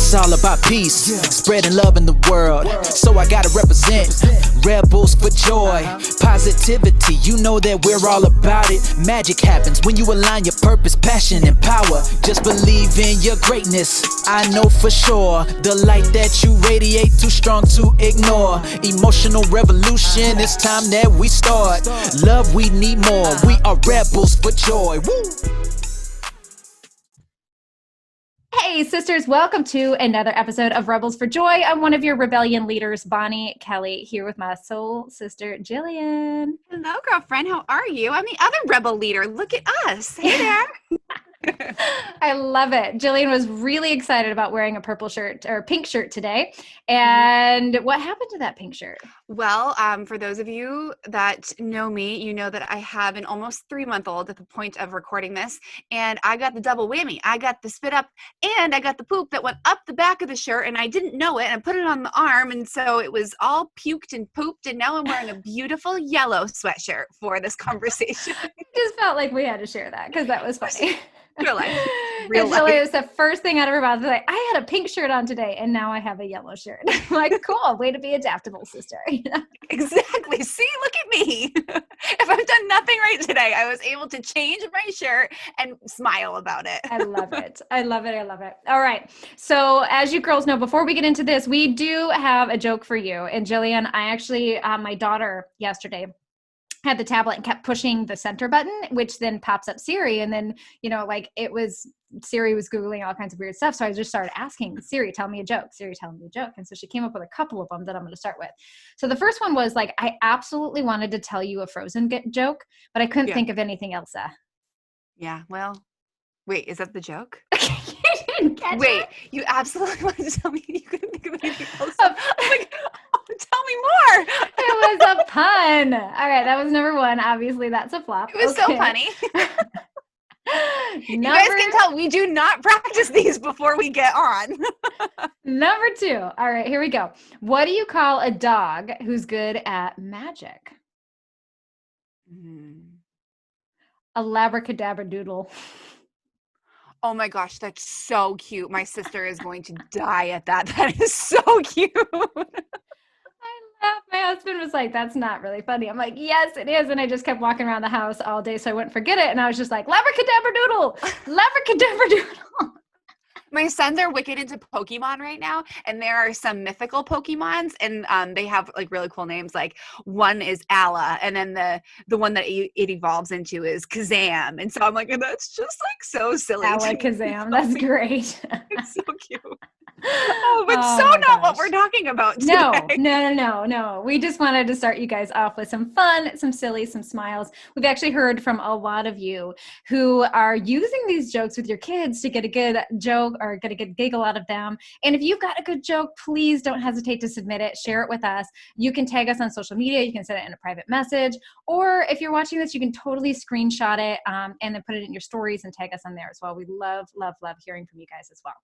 It's all about peace, spreading love in the world. So I gotta represent rebels for joy, positivity. You know that we're all about it. Magic happens when you align your purpose, passion, and power. Just believe in your greatness. I know for sure the light that you radiate too strong to ignore. Emotional revolution. It's time that we start. Love, we need more. We are rebels for joy. Woo! Hey sisters, welcome to another episode of Rebels for Joy. I'm one of your rebellion leaders, Bonnie Kelly, here with my soul sister, Jillian. Hello, girlfriend. How are you? I'm the other rebel leader. Look at us. Hey there. I love it. Jillian was really excited about wearing a purple shirt or pink shirt today. And what happened to that pink shirt? Well, for those of you that know me, you know that I have an almost 3-month-old at the point of recording this. And I got the double whammy. I got the spit up and I got the poop that went up the back of the shirt and I didn't know it. And I put it on the arm. And so it was all puked and pooped. And now I'm wearing a beautiful yellow sweatshirt for this conversation. Just felt like we had to share that because that was funny. Real life. It was the first thing out of her mouth. Like, I had a pink shirt on today, and now I have a yellow shirt. I'm like, cool, way to be adaptable, sister. Exactly. See, look at me. If I've done nothing right today, I was able to change my shirt and smile about it. I love it. I love it. I love it. All right. So as you girls know, before we get into this, we do have a joke for you. And Jillian, I actually, my daughter yesterday had the tablet and kept pushing the center button, which then pops up Siri. And then, Siri was Googling all kinds of weird stuff. So I just started asking Siri, tell me a joke. Siri, tell me a joke. And so she came up with a couple of them that I'm going to start with. So the first one was like, I absolutely wanted to tell you a Frozen joke, but I couldn't think of anything else. Yeah. Well, wait, is that the joke? Wait, you absolutely wanted to tell me you couldn't think of anything else? I'm like, tell me more. It was a pun. All right, that was number one. Obviously, that's a flop. It was so funny. You guys can tell we do not practice these before we get on. Number two. All right, here we go. What do you call a dog who's good at magic? A labracadabradoodle. Oh my gosh, that's so cute. My sister is going to die at that. That is so cute. I laughed. My husband was like, that's not really funny. I'm like, yes, it is. And I just kept walking around the house all day so I wouldn't forget it. And I was just like, labracadabradoodle, labracadabradoodle. My sons are wicked into Pokemon right now, and there are some mythical Pokemons, and they have like really cool names. Like one is Ala, and then the one that it evolves into is Kazam. And so I'm like, that's just like so silly. Ala Kazam, that's great. It's so cute. Oh, but so not what we're talking about today. No. We just wanted to start you guys off with some fun, some silly, some smiles. We've actually heard from a lot of you who are using these jokes with your kids to get a good joke or get a good giggle out of them. And if you've got a good joke, please don't hesitate to submit it. Share it with us. You can tag us on social media. You can send it in a private message. Or if you're watching this, you can totally screenshot it and then put it in your stories and tag us on there as well. We love hearing from you guys as well.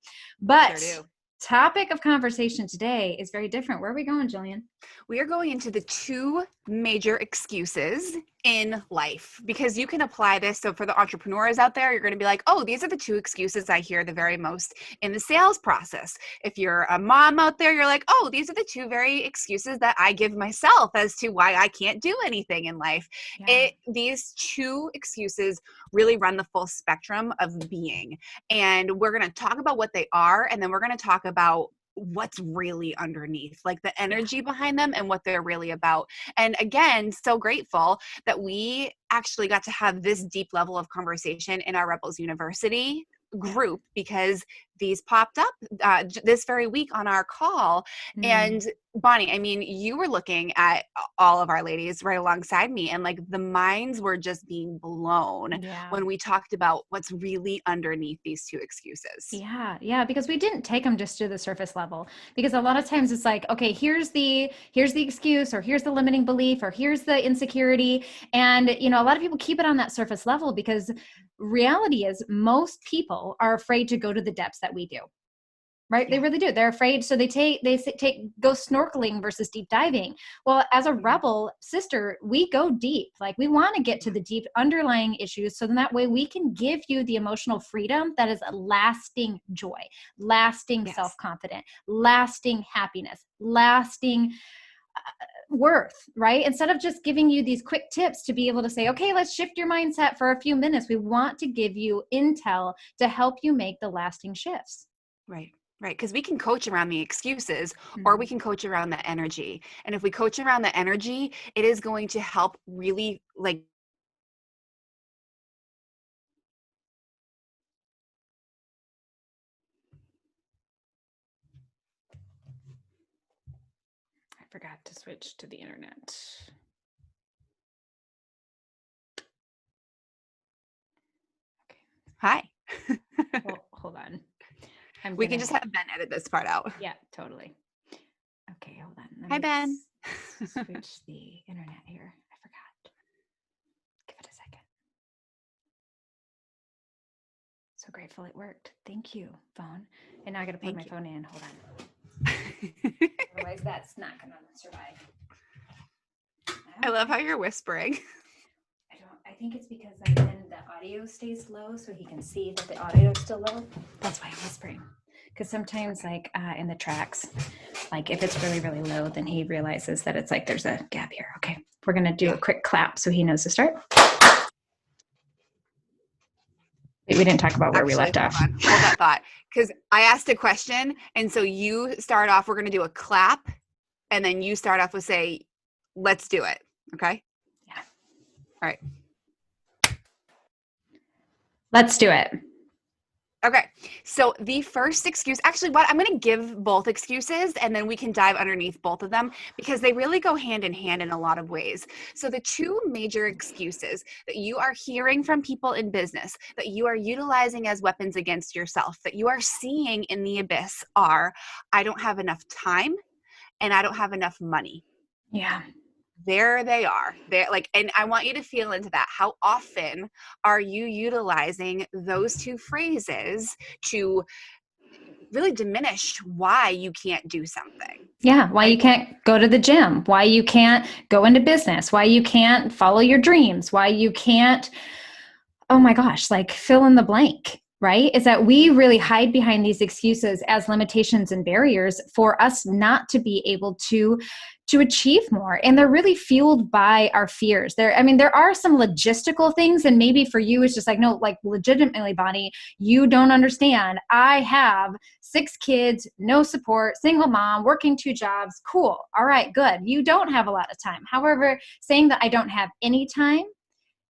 But Sure do. Topic of conversation today is very different. Where are we going, Jillian? We are going into the 2 major excuses in life, because you can apply this. So for the entrepreneurs out there, you're going to be like, oh, these are the 2 excuses I hear the very most in the sales process. If you're a mom out there, you're like, oh, these are the 2 very excuses that I give myself as to why I can't do anything in life. Yeah. These 2 excuses really run the full spectrum of being. And we're going to talk about what they are, and then we're going to talk about what's really underneath, like the energy behind them and what they're really about. And again, so grateful that we actually got to have this deep level of conversation in our Rebels University group, because these popped up this very week on our call. And Bonnie, I mean, you were looking at all of our ladies right alongside me, and like the minds were just being blown when we talked about what's really underneath these 2 excuses. Yeah, because we didn't take them just to the surface level, because a lot of times it's like, okay, here's the excuse, or here's the limiting belief, or here's the insecurity. And, a lot of people keep it on that surface level because reality is most people are afraid to go to the depths that we do. right? They really do. They're afraid. So they go snorkeling versus deep diving. Well, as a rebel sister, we go deep. Like we want to get to the deep underlying issues. So then that way we can give you the emotional freedom that is a lasting joy, lasting self-confidence, lasting happiness, lasting worth, right? Instead of just giving you these quick tips to be able to say, okay, let's shift your mindset for a few minutes. We want to give you intel to help you make the lasting shifts. Right. Right. Because we can coach around the excuses or we can coach around the energy. And if we coach around the energy, it is going to help really like. I forgot to switch to the internet. Okay. Hi. Well, hold on. We can just have Ben edit this part out. Yeah, totally. Okay, hold on. Hi, Ben. Switch the internet here. I forgot. Give it a second. So grateful it worked. Thank you, phone. And now I got to plug my phone in. Hold on. Otherwise, that's not going to survive. I love how you're whispering. I think it's because then the audio stays low so he can see that the audio is still low. That's why I'm whispering. Because sometimes like in the tracks, like if it's really, really low, then he realizes that it's like there's a gap here. Okay. We're going to do a quick clap so he knows to start. Wait, we didn't talk about where we left off. Hold that thought. Because I asked a question. And so you start off, we're going to do a clap. And then you start off with say, let's do it. Okay. Yeah. All right. Let's do it. Okay. So the first excuse, actually what I'm going to give both excuses and then we can dive underneath both of them because they really go hand in hand in a lot of ways. So the two major excuses that you are hearing from people in business, that you are utilizing as weapons against yourself, that you are seeing in the abyss are, I don't have enough time and I don't have enough money. Yeah. There they are. They're like, and I want you to feel into that. How often are you utilizing those two phrases to really diminish why you can't do something? Yeah. Why you can't go to the gym, why you can't go into business, why you can't follow your dreams, why you can't, oh my gosh, like fill in the blank. Right? Is that we really hide behind these excuses as limitations and barriers for us not to be able to achieve more. And they're really fueled by our fears. There are some logistical things, and maybe for you, it's just like, no, like legitimately, Bonnie, you don't understand. I have 6 kids, no support, single mom, working 2 jobs. Cool. All right, good. You don't have a lot of time. However, saying that I don't have any time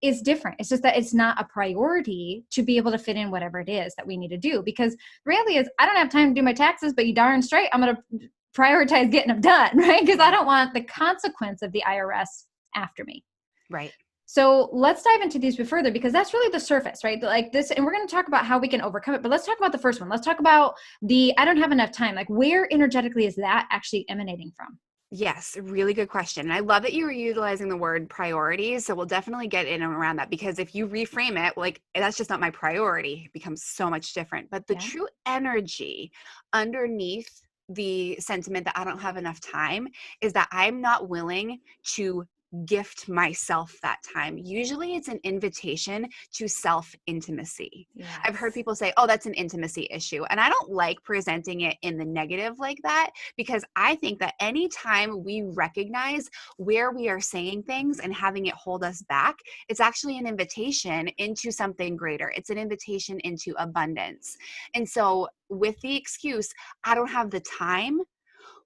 is different. It's just that it's not a priority to be able to fit in whatever it is that we need to do. Because the reality is I don't have time to do my taxes, but you darn straight, I'm going to prioritize getting them done, right? Because I don't want the consequence of the IRS after me. Right. So let's dive into these bit further because that's really the surface, right? Like this, and we're going to talk about how we can overcome it, but let's talk about the first one. Let's talk about the, I don't have enough time. Like where energetically is that actually emanating from? Yes, really good question. And I love that you were utilizing the word priorities. So we'll definitely get in and around that because if you reframe it, like that's just not my priority, it becomes so much different. But the true energy underneath the sentiment that I don't have enough time is that I'm not willing to gift myself that time. Usually it's an invitation to self-intimacy. Yes. I've heard people say, oh, that's an intimacy issue. And I don't like presenting it in the negative like that because I think that anytime we recognize where we are saying things and having it hold us back, it's actually an invitation into something greater. It's an invitation into abundance. And so with the excuse, I don't have the time,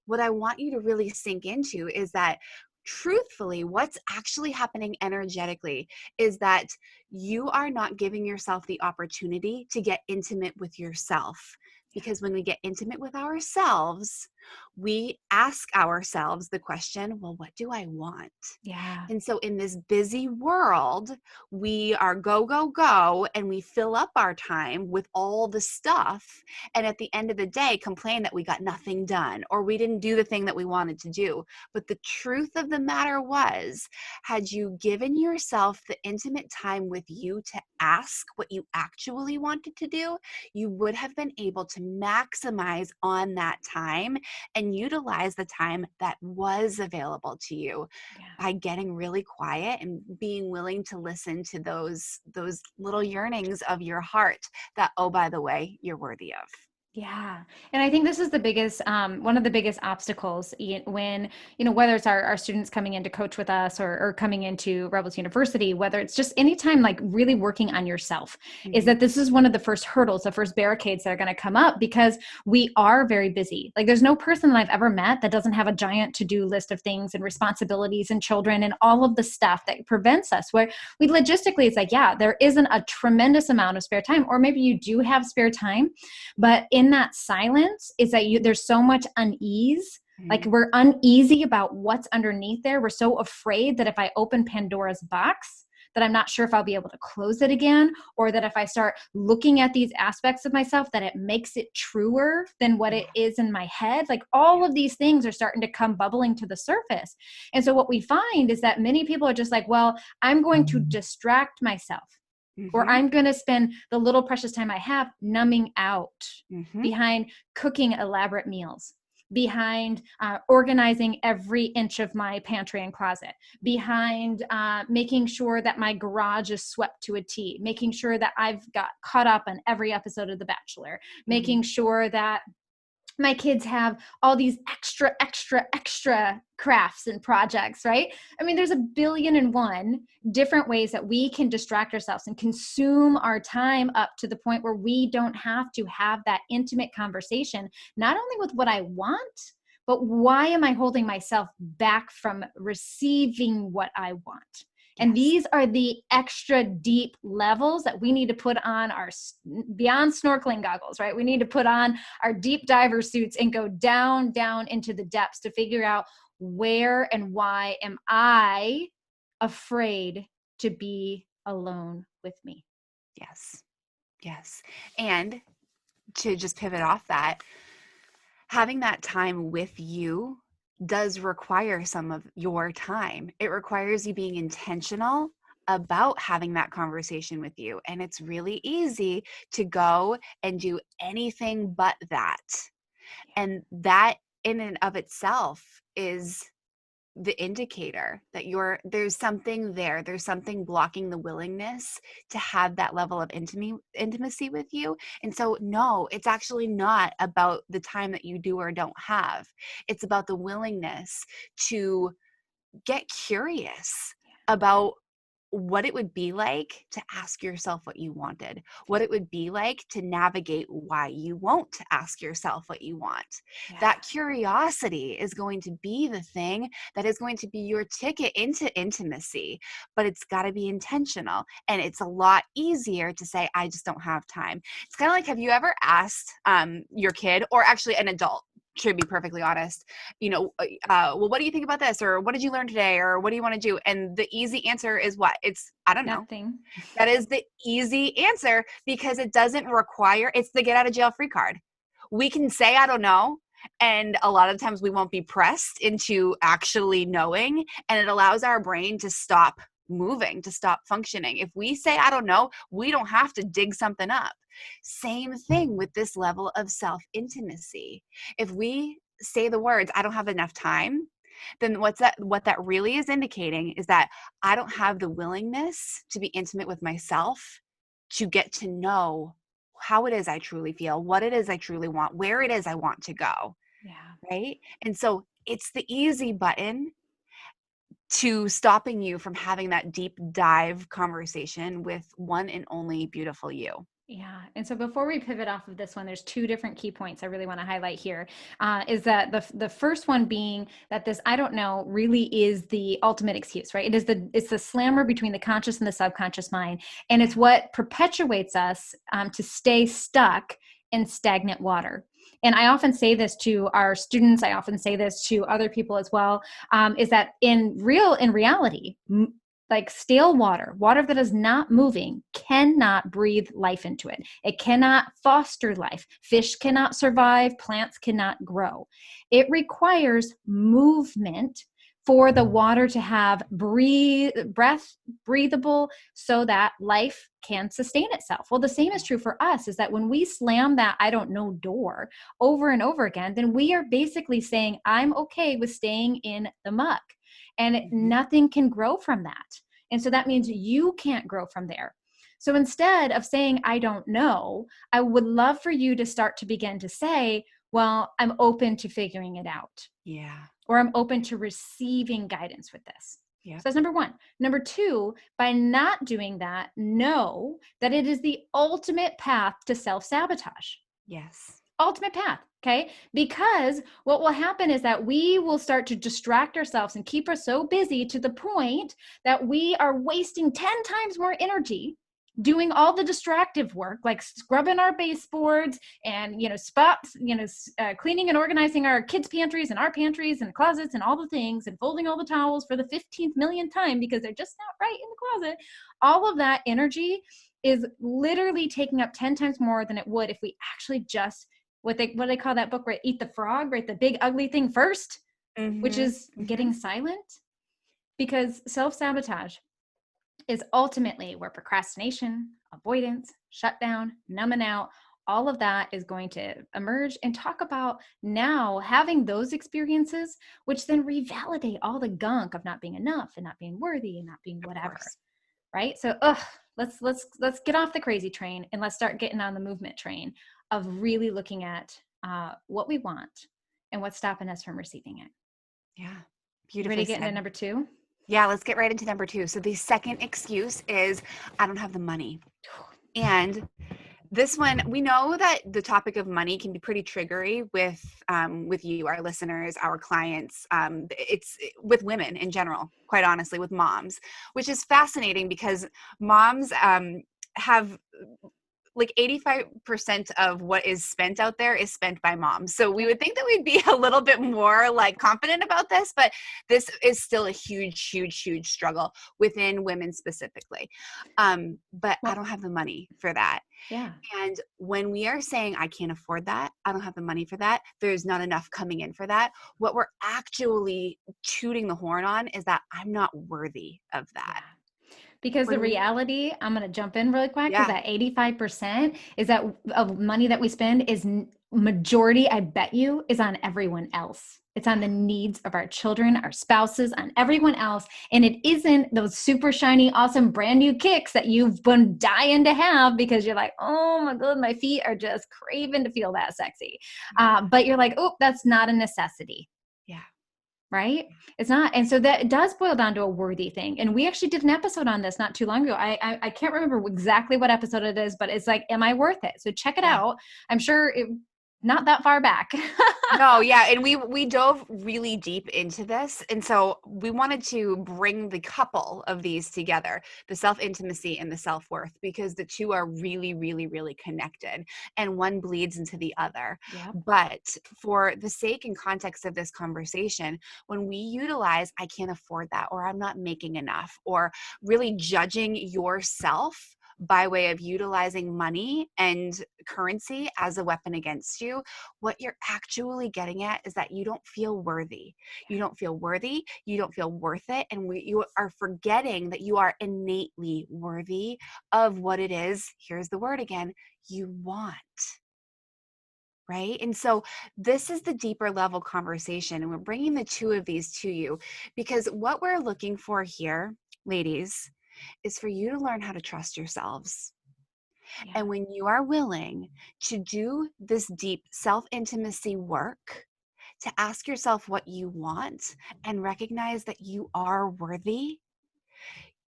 what I want you to really sink into is that truthfully, what's actually happening energetically is that you are not giving yourself the opportunity to get intimate with yourself. Because when we get intimate with ourselves, we ask ourselves the question, well, what do I want? Yeah. And so in this busy world, we are go, go, go, and we fill up our time with all the stuff. And at the end of the day, complain that we got nothing done or we didn't do the thing that we wanted to do. But the truth of the matter was, had you given yourself the intimate time with you to ask what you actually wanted to do, you would have been able to to maximize on that time and utilize the time that was available to you by getting really quiet and being willing to listen to those little yearnings of your heart that, oh, by the way, you're worthy of. Yeah. And I think this is the biggest, one of the biggest obstacles when, whether it's our students coming in to coach with us or coming into Rebels University, whether it's just anytime like really working on yourself, is that this is one of the first hurdles, the first barricades that are going to come up because we are very busy. Like there's no person that I've ever met that doesn't have a giant to-do list of things and responsibilities and children and all of the stuff that prevents us, where we logistically, it's like, yeah, there isn't a tremendous amount of spare time, or maybe you do have spare time, but in that silence is that there's so much unease. Like we're uneasy about what's underneath there. We're so afraid that if I open Pandora's box, that I'm not sure if I'll be able to close it again, or that if I start looking at these aspects of myself, that it makes it truer than what it is in my head. Like all of these things are starting to come bubbling to the surface. And so what we find is that many people are just like, well, I'm going to distract myself. Or I'm going to spend the little precious time I have numbing out behind cooking elaborate meals, behind organizing every inch of my pantry and closet, behind making sure that my garage is swept to a T, making sure that I've got caught up on every episode of The Bachelor, making sure that my kids have all these extra crafts and projects, right? I mean, there's 1,000,000,001 different ways that we can distract ourselves and consume our time up to the point where we don't have to have that intimate conversation, not only with what I want, but why am I holding myself back from receiving what I want? And these are the extra deep levels that we need to put on our beyond snorkeling goggles, right? We need to put on our deep diver suits and go down into the depths to figure out where and why am I afraid to be alone with me. Yes. And to just pivot off that, having that time with you does require some of your time. It requires you being intentional about having that conversation with you. And it's really easy to go and do anything but that. And that in and of itself is the indicator that there's something there. There's something blocking the willingness to have that level of intimacy with you. And so, no, it's actually not about the time that you do or don't have. It's about the willingness to get curious about what it would be like to ask yourself what you wanted, what it would be like to navigate why you won't ask yourself what you want. That curiosity is going to be the thing that is going to be your ticket into intimacy, but it's got to be intentional. And it's a lot easier to say, I just don't have time. It's kind of like, have you ever asked your kid, or actually an adult, to be perfectly honest, well, what do you think about this? Or what did you learn today? Or what do you want to do? And the easy answer is what? It's, I don't know. Nothing. That is the easy answer, because it doesn't require, it's the get out of jail free card. We can say, I don't know. And a lot of times we won't be pressed into actually knowing. And it allows our brain to stop moving, to stop functioning. If we say, I don't know, we don't have to dig something up. Same thing with this level of self-intimacy. If we say the words, I don't have enough time, then what that really is indicating is that I don't have the willingness to be intimate with myself, to get to know how it is I truly feel, what it is I truly want, where it is I want to go. Right? And so it's the easy button to stopping you from having that deep dive conversation with one and only beautiful you. Yeah. And so before we pivot off of this one, there's two different key points I really want to highlight here. Is that the first one being that this, I don't know, really is the ultimate excuse, right? It's the slammer between the conscious and the subconscious mind. And it's what perpetuates us to stay stuck in stagnant water. And I often say this to our students, I often say this to other people as well, is that in reality, like stale water that is not moving, cannot breathe life into it. It cannot foster life. Fish cannot survive. Plants cannot grow. It requires movement for the water to have breathable so that life can sustain itself. Well, the same is true for us, is that when we slam that I don't know door over and over again, then we are basically saying, I'm okay with staying in the muck, and nothing can grow from that. And so that means you can't grow from there. So instead of saying, I don't know, I would love for you to start to begin to say, well, I'm open to figuring it out. Yeah. Or I'm open to receiving guidance with this. Yeah. So that's number one. Number two, by not doing that, know that it is the ultimate path to self-sabotage. Yes. Ultimate path. Okay. Because what will happen is that we will start to distract ourselves and keep us so busy to the point that we are wasting 10 times more energy doing all the distractive work, like scrubbing our baseboards and, cleaning and organizing our kids' pantries and our pantries and closets and all the things, and folding all the towels for the 15th millionth time because they're just not right in the closet. All of that energy is literally taking up 10 times more than it would if we actually just, what they call that book, right? Eat the frog, right? The big ugly thing first, which is getting silent. Because self-sabotage is ultimately where procrastination, avoidance, shutdown, numbing out, all of that is going to emerge, and talk about now having those experiences, which then revalidate all the gunk of not being enough and not being worthy and not being whatever. Right? So, let's get off the crazy train and let's start getting on the movement train of really looking at what we want and what's stopping us from receiving it. Yeah. Beautifully Ready to get said. into number two? Yeah, let's get right into number two. So the second excuse is, I don't have the money. And this one, we know that the topic of money can be pretty triggery with you, our listeners, our clients. It's with women in general, quite honestly, with moms, which is fascinating because moms have like 85% of what is spent out there is spent by moms. So we would think that we'd be a little bit more like confident about this, but this is still a huge, huge, huge struggle within women specifically. But I don't have the money for that. Yeah. And when we are saying, I can't afford that, I don't have the money for that, there's not enough coming in for that, what we're actually tooting the horn on is that I'm not worthy of that. Because the reality, I'm going to jump in really quick, because that 85% is that of money that we spend is majority, I bet you, is on everyone else. It's on the needs of our children, our spouses, on everyone else. And it isn't those super shiny, awesome, brand new kicks that you've been dying to have because you're like, oh my God, my feet are just craving to feel that sexy. But you're like, oh, that's not a necessity. Yeah. Right? It's not. And so that does boil down to a worthy thing. And we actually did an episode on this not too long ago. I can't remember exactly what episode it is, but it's like, am I worth it? So check it out. I'm sure not that far back. No, yeah. And we dove really deep into this. And so we wanted to bring the couple of these together, the self-intimacy and the self-worth, because the two are really, really, really connected and one bleeds into the other. Yep. But for the sake and context of this conversation, when we utilize, I can't afford that, or I'm not making enough, or really judging yourself by way of utilizing money and currency as a weapon against you, what you're actually getting at is that you don't feel worthy. You don't feel worthy. You don't feel worth it. And you are forgetting that you are innately worthy of what it is, here's the word again, you want. Right? And so this is the deeper level conversation. And we're bringing the two of these to you because what we're looking for here, ladies, is for you to learn how to trust yourselves. Yeah. And when you are willing to do this deep self-intimacy work, to ask yourself what you want and recognize that you are worthy,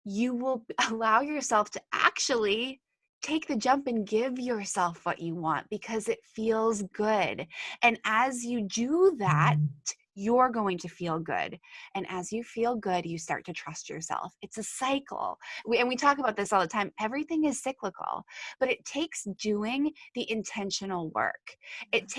you will allow yourself to actually take the jump and give yourself what you want because it feels good. And as you do that, you're going to feel good. And as you feel good, you start to trust yourself. It's a cycle. We talk about this all the time. Everything is cyclical, but it takes doing the intentional work. It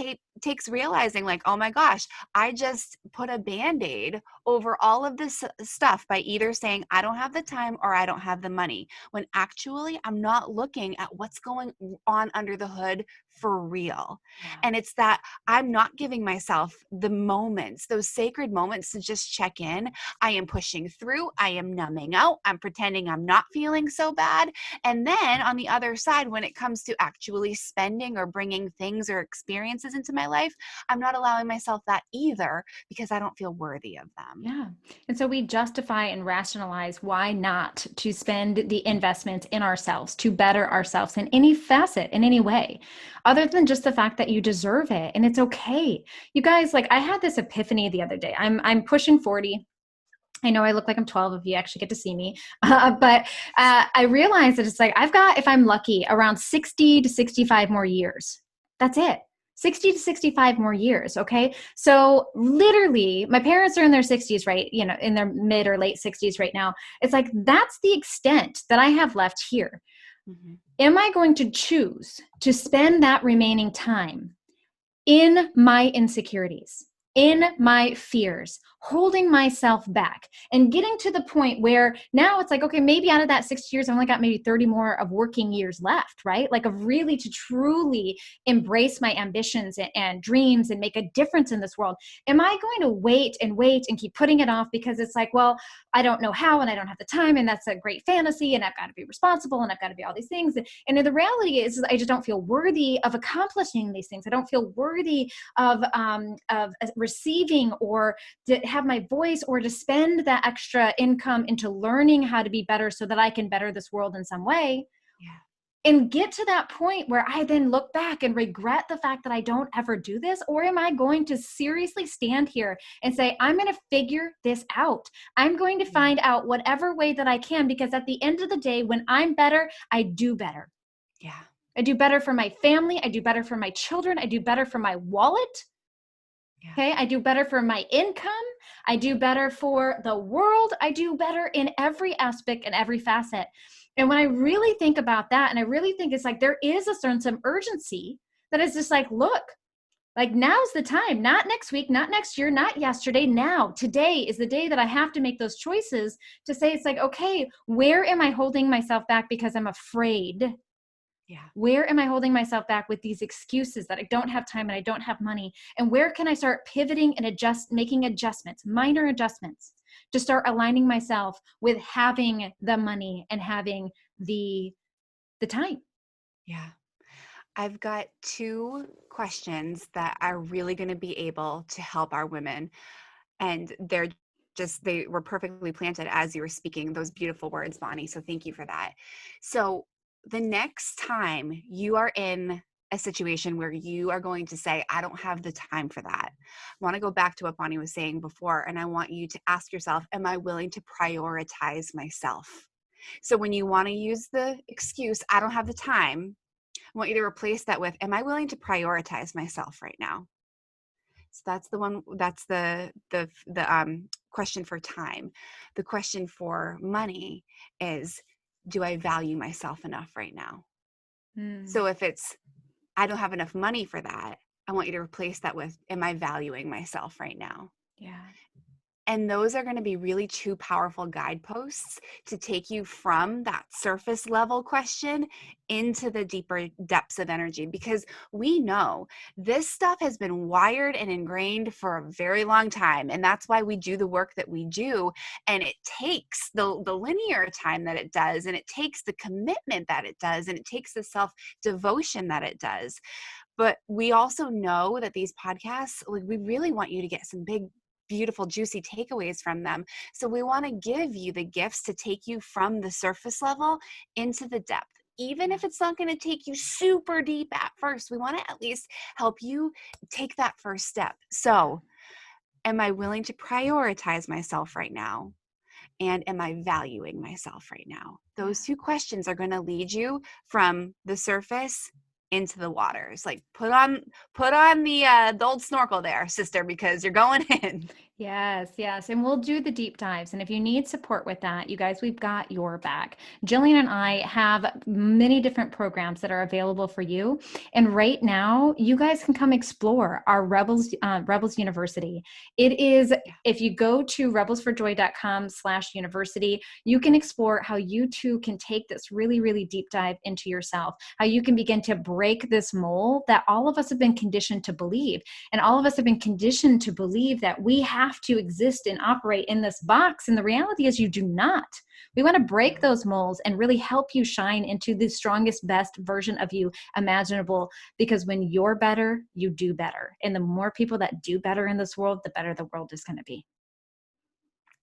takes realizing like, oh my gosh, I just put a Band-Aid over all of this stuff by either saying I don't have the time or I don't have the money, when actually I'm not looking at what's going on under the hood for real. Yeah. And it's that I'm not giving myself the moments, those sacred moments to just check in. I am pushing through. I am numbing out. I'm pretending I'm not feeling so bad. And then on the other side, when it comes to actually spending or bringing things or experiences into my life, I'm not allowing myself that either because I don't feel worthy of them. Yeah. And so we justify and rationalize why not to spend the investment in ourselves to better ourselves in any facet, in any way, other than just the fact that you deserve it. And it's okay. You guys, like, I had this epiphany the other day. I'm pushing 40. I know I look like I'm 12 if you actually get to see me. But I realized that it's like, I've got, if I'm lucky, around 60 to 65 more years. That's it. 60 to 65 more years. Okay. So literally my parents are in their 60s, right? You know, in their mid or late 60s right now. It's like, that's the extent that I have left here. Mm-hmm. Am I going to choose to spend that remaining time in my insecurities, in my fears, holding myself back, and getting to the point where now it's like, okay, maybe out of that 6 years, I've only got maybe 30 more of working years left, right? Like, of really to truly embrace my ambitions and dreams and make a difference in this world. Am I going to wait and keep putting it off because it's like, well, I don't know how, and I don't have the time, and that's a great fantasy, and I've got to be responsible, and I've got to be all these things. And the reality is I just don't feel worthy of accomplishing these things. I don't feel worthy of receiving or to have my voice or to spend that extra income into learning how to be better so that I can better this world in some way. Yeah. And get to that point where I then look back and regret the fact that I don't ever do this? Or am I going to seriously stand here and say, I'm going to figure this out. I'm going to find out whatever way that I can, because at the end of the day, when I'm better, I do better. Yeah. I do better for my family. I do better for my children. I do better for my wallet. Yeah. Okay. I do better for my income. I do better for the world. I do better in every aspect and every facet. And when I really think about that, and I really think it's like, there is a certain some urgency that is just like, look, like, now's the time, not next week, not next year, not yesterday. Now, today is the day that I have to make those choices to say, it's like, okay, where am I holding myself back because I'm afraid? Yeah. Where am I holding myself back with these excuses that I don't have time and I don't have money? And where can I start pivoting and making adjustments, minor adjustments, to start aligning myself with having the money and having the time? Yeah. I've got 2 questions that are really going to be able to help our women. And they were perfectly planted as you were speaking those beautiful words, Bonnie. So thank you for that. So the next time you are in a situation where you are going to say, I don't have the time for that, I want to go back to what Bonnie was saying before. And I want you to ask yourself, am I willing to prioritize myself? So when you want to use the excuse, I don't have the time, I want you to replace that with, am I willing to prioritize myself right now? So that's the one, that's the question for time. The question for money is, do I value myself enough right now? So if it's, I don't have enough money for that, I want you to replace that with, am I valuing myself right now? Yeah. And those are going to be really 2 powerful guideposts to take you from that surface level question into the deeper depths of energy, because we know this stuff has been wired and ingrained for a very long time. And that's why we do the work that we do. And it takes the linear time that it does, and it takes the commitment that it does, and it takes the self-devotion that it does. But we also know that these podcasts, like, we really want you to get some big, beautiful, juicy takeaways from them. So we want to give you the gifts to take you from the surface level into the depth. Even if it's not going to take you super deep at first, we want to at least help you take that first step. So, am I willing to prioritize myself right now? And am I valuing myself right now? Those 2 questions are going to lead you from the surface into the waters. Like, put on the old snorkel there, sister, because you're going in. Yes, yes. And we'll do the deep dives. And if you need support with that, you guys, we've got your back. Jillian and I have many different programs that are available for you. And right now, you guys can come explore our Rebels University. It is, if you go to rebelsforjoy.com/university, you can explore how you too can take this really, really deep dive into yourself, how you can begin to break this mold that all of us have been conditioned to believe. And all of us have been conditioned to believe that we have to exist and operate in this box. And the reality is you do not. We want to break those molds and really help you shine into the strongest, best version of you imaginable. Because when you're better, you do better. And the more people that do better in this world, the better the world is going to be.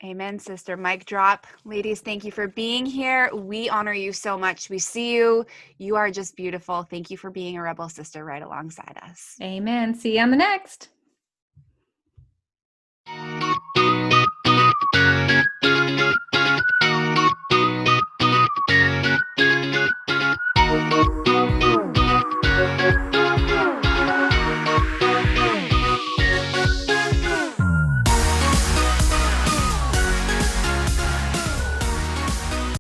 Amen, sister. Mic drop. Ladies, thank you for being here. We honor you so much. We see you. You are just beautiful. Thank you for being a rebel sister right alongside us. Amen. See you on the next.